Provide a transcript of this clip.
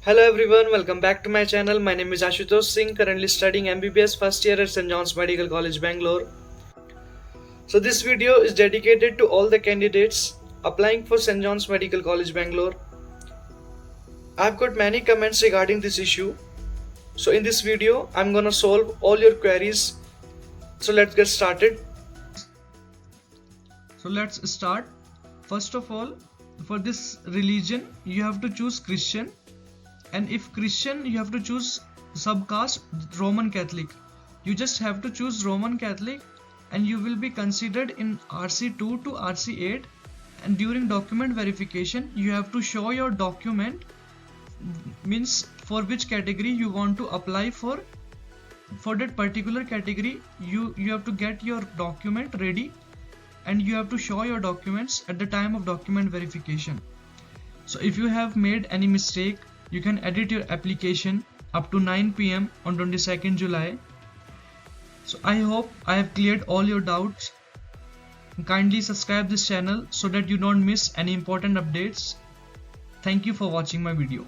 Hello everyone, welcome back to my channel. My name is Ashutosh Singh, currently studying MBBS first year at St. John's Medical College, Bangalore. So this video is dedicated to all the candidates applying for St. John's Medical College, Bangalore. I've got many comments regarding this issue. So in this video, I'm gonna solve all your queries. So let's get started. So let's start. First of all, for this religion, you have to choose Christian. And if Christian, you have to choose subcaste Roman Catholic. You just have to choose Roman Catholic and you will be considered in RC2 to RC8. And during document verification, you have to show your document, means for which category you want to apply for. For that particular category, you have to get your document ready and you have to show your documents at the time of document verification. So if you have made any mistake, you can edit your application up to 9 PM on 22nd July. So I hope I have cleared all your doubts. Kindly subscribe this channel so that you don't miss any important updates. Thank you for watching my video.